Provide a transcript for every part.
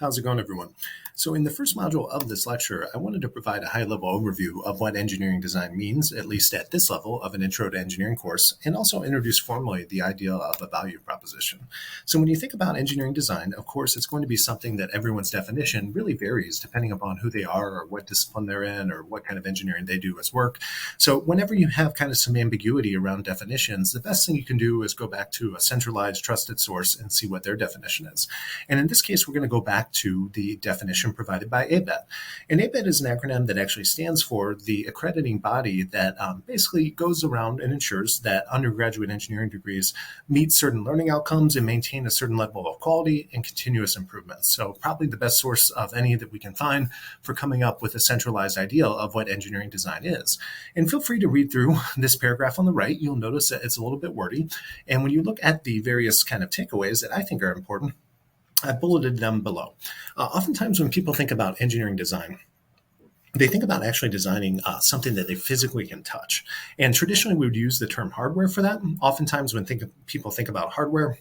How's it going, everyone? So in the first module of this lecture, I wanted to provide a high-level overview of what engineering design means, at least at this level of an intro to engineering course, and also introduce formally the idea of a value proposition. So when you think about engineering design, of course, it's going to be something that everyone's definition really varies depending upon who they are or what discipline they're in or what kind of engineering they do as work. So whenever you have kind of some ambiguity around definitions, the best thing you can do is go back to a centralized, trusted source and see what their definition is. And in this case, we're going to go back to the definition provided by ABET. And ABET is an acronym that actually stands for the accrediting body that basically goes around and ensures that undergraduate engineering degrees meet certain learning outcomes and maintain a certain level of quality and continuous improvement. So probably the best source of any that we can find for coming up with a centralized ideal of what engineering design is. And feel free to read through this paragraph on the right. You'll notice that it's a little bit wordy. And when you look at the various kind of takeaways that I think are important, I bulleted them below. Oftentimes when people think about engineering design, they think about actually designing something that they physically can touch. And traditionally, we would use the term hardware for that. Oftentimes when people think about hardware,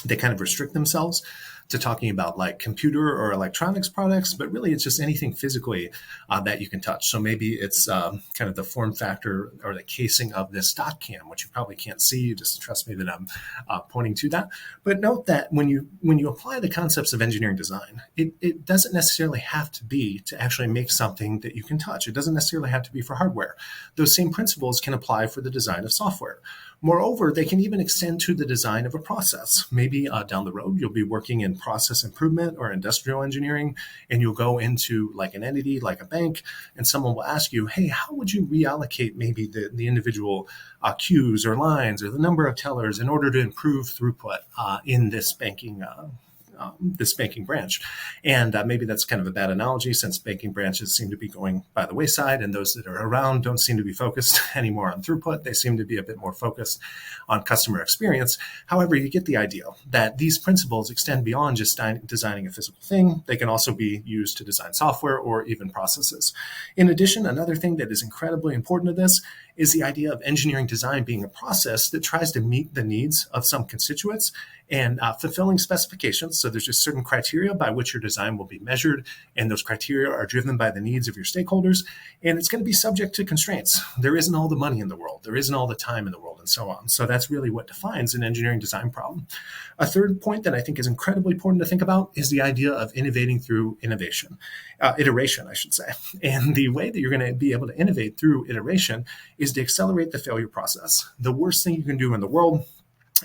they kind of restrict themselves to talking about like computer or electronics products, but really it's just anything physically that you can touch. So maybe it's kind of the form factor or the casing of this stock cam, which you probably can't see. Just trust me that I'm pointing to that. But note that when you apply the concepts of engineering design, it doesn't necessarily have to be to actually make something that you can touch. It doesn't necessarily have to be for hardware. Those same principles can apply for the design of software. Moreover, they can even extend to the design of a process. Maybe down the road, you'll be working in process improvement or industrial engineering, and you'll go into like an entity, like a bank, and someone will ask you, hey, how would you reallocate maybe the individual queues or lines or the number of tellers in order to improve throughput in this banking branch. And maybe that's kind of a bad analogy since banking branches seem to be going by the wayside and those that are around don't seem to be focused anymore on throughput. They seem to be a bit more focused on customer experience. However, you get the idea that these principles extend beyond just designing a physical thing. They can also be used to design software or even processes. In addition, another thing that is incredibly important to this is the idea of engineering design being a process that tries to meet the needs of some constituents and fulfilling specifications. So there's just certain criteria by which your design will be measured, and those criteria are driven by the needs of your stakeholders, and it's going to be subject to constraints. There isn't all the money in the world. There isn't all the time in the world, and so on. So that's really what defines an engineering design problem. A third point that I think is incredibly important to think about is the idea of innovating through iteration, I should say. And the way that you're going to be able to innovate through iteration is to accelerate the failure process. The worst thing you can do in the world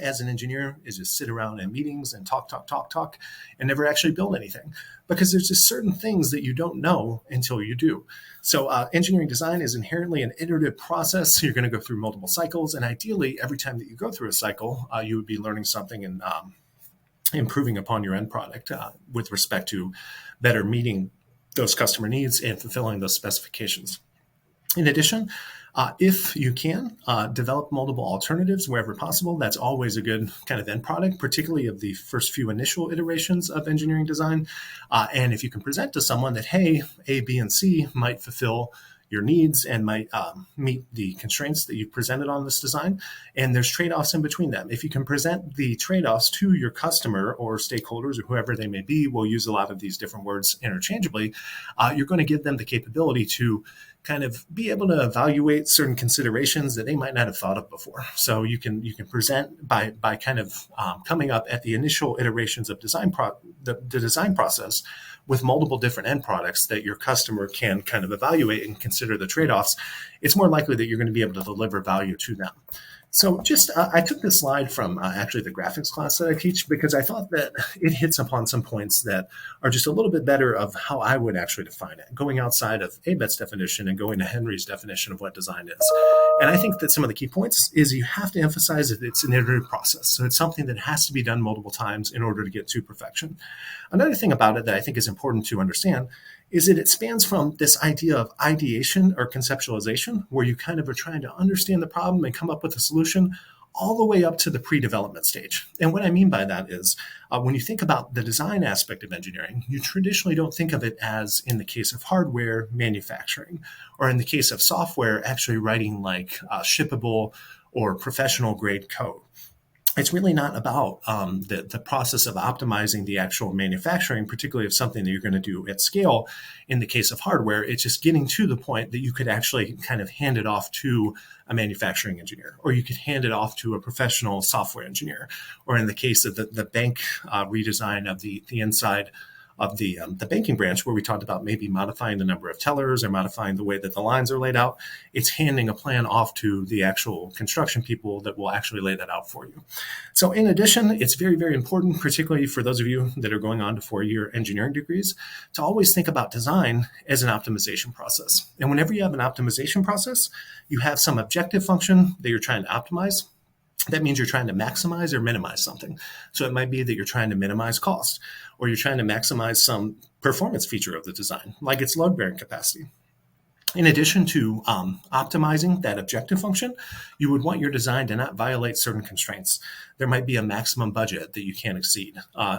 as an engineer is just sit around in meetings and talk, and never actually build anything because there's just certain things that you don't know until you do. So engineering design is inherently an iterative process. You're going to go through multiple cycles, and ideally, every time that you go through a cycle, you would be learning something and improving upon your end product with respect to better meeting those customer needs and fulfilling those specifications. In addition, if you can, develop multiple alternatives wherever possible. That's always a good kind of end product, particularly of the first few initial iterations of engineering design. And if you can present to someone that, hey, A, B, and C might fulfill your needs and might meet the constraints that you've presented on this design. And there's trade-offs in between them. If you can present the trade-offs to your customer or stakeholders or whoever they may be, we'll use a lot of these different words interchangeably, you're going to give them the capability to kind of be able to evaluate certain considerations that they might not have thought of before. So you can present by kind of coming up at the initial iterations of the design process with multiple different end products that your customer can kind of evaluate and consider the trade-offs. It's more likely that you're going to be able to deliver value to them. So just, I took this slide from actually the graphics class that I teach because I thought that it hits upon some points that are just a little bit better of how I would actually define it, going outside of ABET's definition and going to Henry's definition of what design is. And I think that some of the key points is you have to emphasize that it's an iterative process. So it's something that has to be done multiple times in order to get to perfection. Another thing about it that I think is important to understand is that it spans from this idea of ideation or conceptualization, where you kind of are trying to understand the problem and come up with a solution, all the way up to the pre-development stage. And what I mean by that is when you think about the design aspect of engineering, you traditionally don't think of it as in the case of hardware manufacturing, or in the case of software, actually writing like shippable or professional grade code. it's really not about the process of optimizing the actual manufacturing, particularly of something that you're going to do at scale. In the case of hardware, it's just getting to the point that you could actually kind of hand it off to a manufacturing engineer, or you could hand it off to a professional software engineer, or in the case of the bank redesign of the inside of the banking branch, where we talked about maybe modifying the number of tellers or modifying the way that the lines are laid out, it's handing a plan off to the actual construction people that will actually lay that out for you. So in addition, it's very, very important, particularly for those of you that are going on to 4-year engineering degrees, to always think about design as an optimization process. And whenever you have an optimization process, you have some objective function that you're trying to optimize. That means you're trying to maximize or minimize something. So it might be that you're trying to minimize cost, or you're trying to maximize some performance feature of the design, like its load bearing capacity. In addition to optimizing that objective function, you would want your design to not violate certain constraints. There might be a maximum budget that you can't exceed.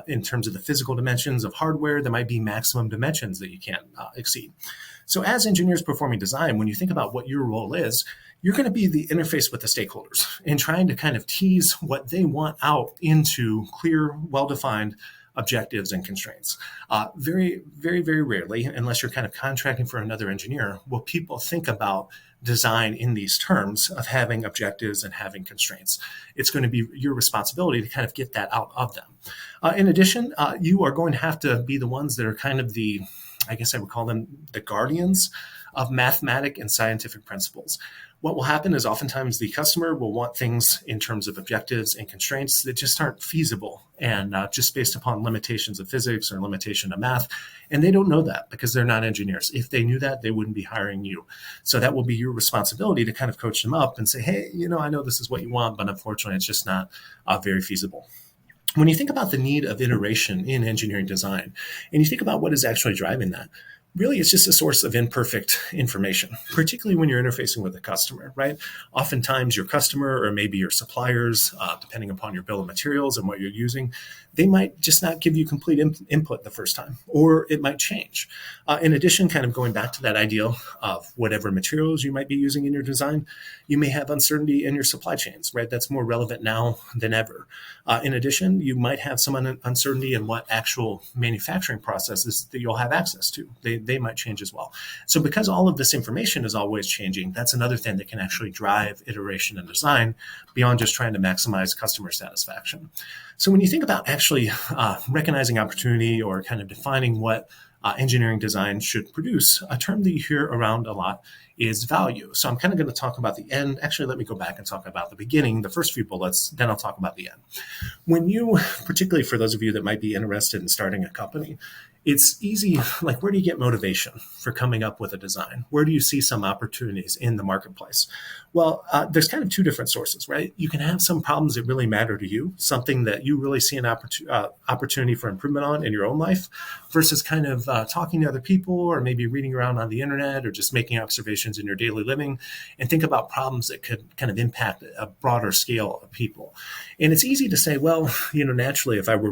In terms of the physical dimensions of hardware, there might be maximum dimensions that you can't exceed. So as engineers performing design, when you think about what your role is, you're going to be the interface with the stakeholders and trying to kind of tease what they want out into clear, well-defined objectives and constraints. Very, very, very rarely, unless you're kind of contracting for another engineer, will people think about design in these terms of having objectives and having constraints. It's going to be your responsibility to kind of get that out of them. In addition, you are going to have to be the ones that are kind of I guess I would call them the guardians of mathematic and scientific principles. What will happen is oftentimes the customer will want things in terms of objectives and constraints that just aren't feasible and just based upon limitations of physics or limitation of math. And they don't know that because they're not engineers. If they knew that, they wouldn't be hiring you. So that will be your responsibility to kind of coach them up and say, hey, I know this is what you want, but unfortunately, it's just not very feasible. When you think about the need of iteration in engineering design, and you think about what is actually driving that, really it's just a source of imperfect information, particularly when you're interfacing with a customer, right? Oftentimes your customer or maybe your suppliers, depending upon your bill of materials and what you're using, they might just not give you complete input the first time, or it might change. In addition, kind of going back to that idea of whatever materials you might be using in your design, you may have uncertainty in your supply chains, right? That's more relevant now than ever. In addition, you might have some uncertainty in what actual manufacturing processes that you'll have access to. They might change as well. So because all of this information is always changing, that's another thing that can actually drive iteration and design beyond just trying to maximize customer satisfaction. So when you think about actually recognizing opportunity or kind of defining what engineering design should produce, a term that you hear around a lot is value. So I'm kind of going to talk about the end. Actually, let me go back and talk about the beginning, the first few bullets, then I'll talk about the end. When you, particularly for those of you that might be interested in starting a company, it's easy, like where do you get motivation for coming up with a design? Where do you see some opportunities in the marketplace? Well, there's kind of two different sources, right? You can have some problems that really matter to you, something that you really see an opportunity for improvement on in your own life, versus kind of talking to other people or maybe reading around on the internet or just making observations in your daily living, and think about problems that could kind of impact a broader scale of people. And it's easy to say, well, naturally, if I were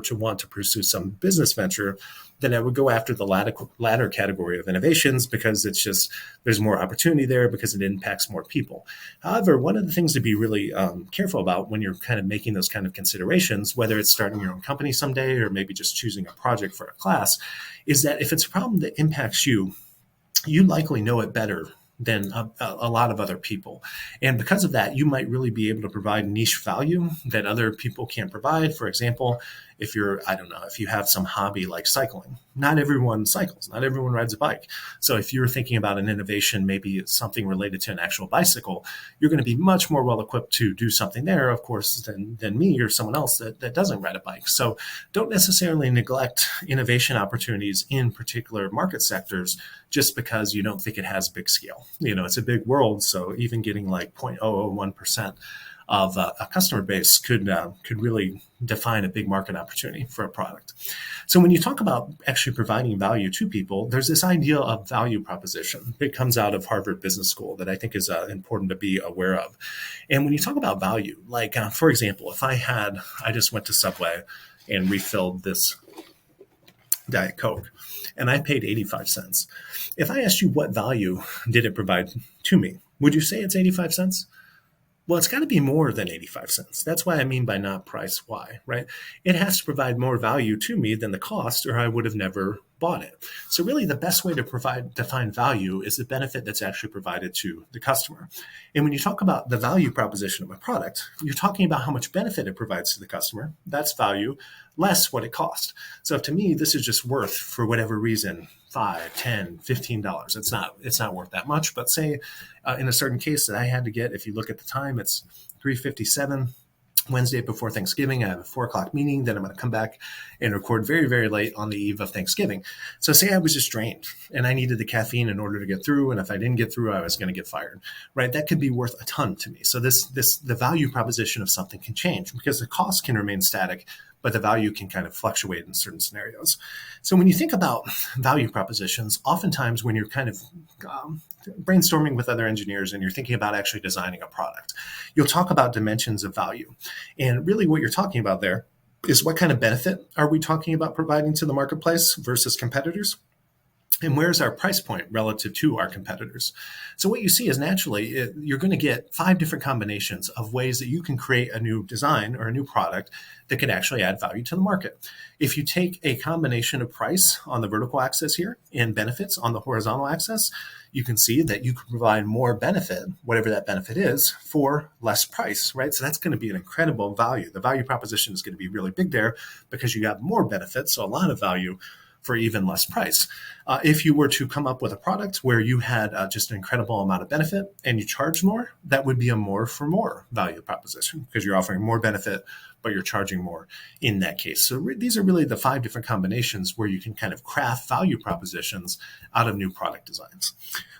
to want to pursue some business venture, then I would go after the latter category of innovations because it's just, there's more opportunity there because it impacts more people. However, one of the things to be really careful about when you're kind of making those kind of considerations, whether it's starting your own company someday or maybe just choosing a project for a class, is that if it's a problem that impacts you, you likely know it better than a lot of other people. And because of that, you might really be able to provide niche value that other people can't provide. For example, if you have some hobby like cycling, not everyone cycles, not everyone rides a bike. So if you're thinking about an innovation, maybe it's something related to an actual bicycle, you're going to be much more well equipped to do something there, of course, than me or someone else that doesn't ride a bike. So don't necessarily neglect innovation opportunities in particular market sectors just because you don't think it has big scale. It's a big world. So even getting like 0.001% of a customer base could really define a big market opportunity for a product. So when you talk about actually providing value to people, there's this idea of value proposition that comes out of Harvard Business School that I think is important to be aware of. And when you talk about value, like for example, if I just went to Subway and refilled this Diet Coke and I paid 85 cents. If I asked you what value did it provide to me, would you say it's 85 cents? Well, it's got to be more than 85 cents. That's why I mean by not price why, right? It has to provide more value to me than the cost, or I would have never bought it. So really the best way to define value is the benefit that's actually provided to the customer. And when you talk about the value proposition of a product, you're talking about how much benefit it provides to the customer. That's value, less what it costs. So if to me, this is just worth, for whatever reason, $5, $10, $15. It's not worth that much. But say in a certain case that I had to get, if you look at the time, it's 3:57 Wednesday before Thanksgiving. I have a 4 o'clock meeting. Then I'm going to come back and record very, very late on the eve of Thanksgiving. So say I was just drained and I needed the caffeine in order to get through. And if I didn't get through, I was going to get fired, right? That could be worth a ton to me. So the value proposition of something can change because the cost can remain static, but the value can kind of fluctuate in certain scenarios. So when you think about value propositions, oftentimes when you're kind of brainstorming with other engineers and you're thinking about actually designing a product, you'll talk about dimensions of value. And really what you're talking about there is what kind of benefit are we talking about providing to the marketplace versus competitors? And where's our price point relative to our competitors? So what you see is naturally, you're going to get 5 different combinations of ways that you can create a new design or a new product that can actually add value to the market. If you take a combination of price on the vertical axis here and benefits on the horizontal axis, you can see that you can provide more benefit, whatever that benefit is, for less price, right? So that's going to be an incredible value. The value proposition is going to be really big there because you got more benefits, so a lot of value for even less price. If you were to come up with a product where you had just an incredible amount of benefit and you charge more, that would be a more for more value proposition because you're offering more benefit, but you're charging more in that case. So these are really the 5 different combinations where you can kind of craft value propositions out of new product designs.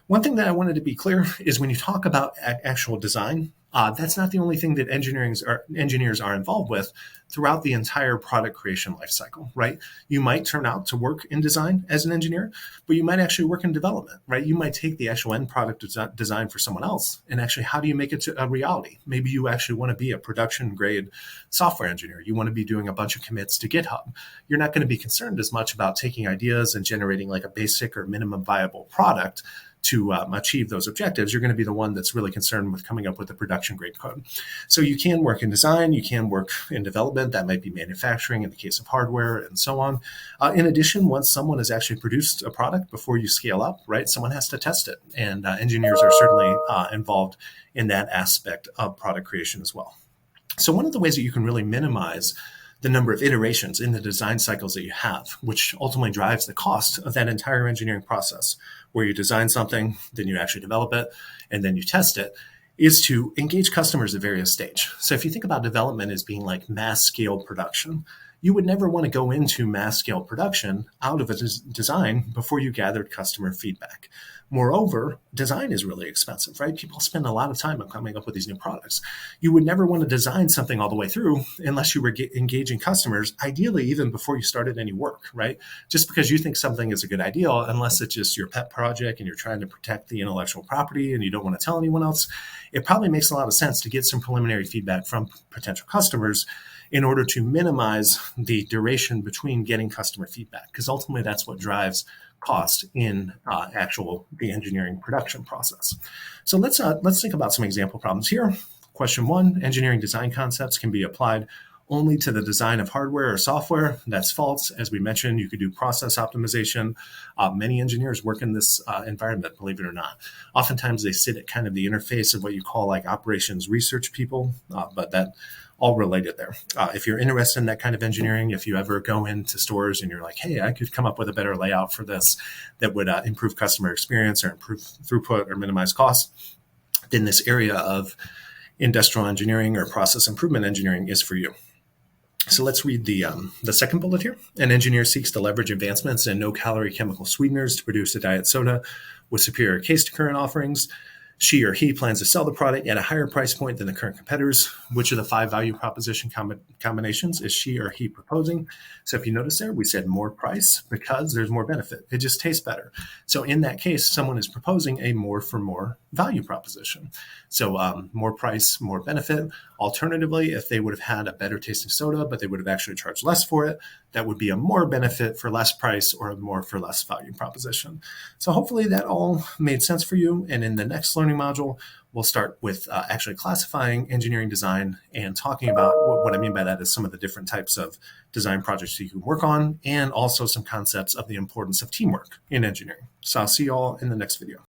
One thing that I wanted to be clear is when you talk about actual design, that's not the only thing that engineers are involved with throughout the entire product creation lifecycle, right? You might turn out to work in design as an engineer, but you might actually work in development, right? You might take the actual end product design for someone else, and actually, how do you make it to a reality? Maybe you actually want to be a production grade software engineer. You want to be doing a bunch of commits to GitHub. You're not going to be concerned as much about taking ideas and generating like a basic or minimum viable product to achieve those objectives. You're going to be the one that's really concerned with coming up with the production grade code. So you can work in design, you can work in development, that might be manufacturing in the case of hardware and so on. In addition, once someone has actually produced a product before you scale up, right, someone has to test it. And engineers are certainly involved in that aspect of product creation as well. So one of the ways that you can really minimize the number of iterations in the design cycles that you have, which ultimately drives the cost of that entire engineering process, where you design something, then you actually develop it, and then you test it, is to engage customers at various stages. So if you think about development as being like mass scale production, you would never want to go into mass scale production out of a design before you gathered customer feedback. Moreover, design is really expensive, right? People spend a lot of time on coming up with these new products. You would never want to design something all the way through unless you were engaging customers, ideally even before you started any work, right? Just because you think something is a good idea, unless it's just your pet project and you're trying to protect the intellectual property and you don't want to tell anyone else, it probably makes a lot of sense to get some preliminary feedback from potential customers in order to minimize the duration between getting customer feedback, because ultimately that's what drives cost in the engineering production process. So let's think about some example problems here. Question 1, engineering design concepts can be applied only to the design of hardware or software. That's false. As we mentioned, you could do process optimization. Many engineers work in this environment, believe it or not. Oftentimes they sit at kind of the interface of what you call like operations research people, but that all related there. If you're interested in that kind of engineering, if you ever go into stores and you're like, hey, I could come up with a better layout for this that would improve customer experience or improve throughput or minimize costs, then this area of industrial engineering or process improvement engineering is for you. So let's read the second bullet here. An engineer seeks to leverage advancements in no-calorie chemical sweeteners to produce a diet soda with superior case to current offerings. She or he plans to sell the product at a higher price point than the current competitors. Which of the 5 value proposition combinations is she or he proposing? So if you notice there, we said more price because there's more benefit. It just tastes better. So in that case, someone is proposing a more for more value proposition. So more price, more benefit. Alternatively, if they would have had a better tasting soda, but they would have actually charged less for it, that would be a more benefit for less price or a more for less value proposition. So hopefully that all made sense for you. And in the next learning module, we'll start with actually classifying engineering design and talking about what I mean by that is some of the different types of design projects you can work on, and also some concepts of the importance of teamwork in engineering. So I'll see you all in the next video.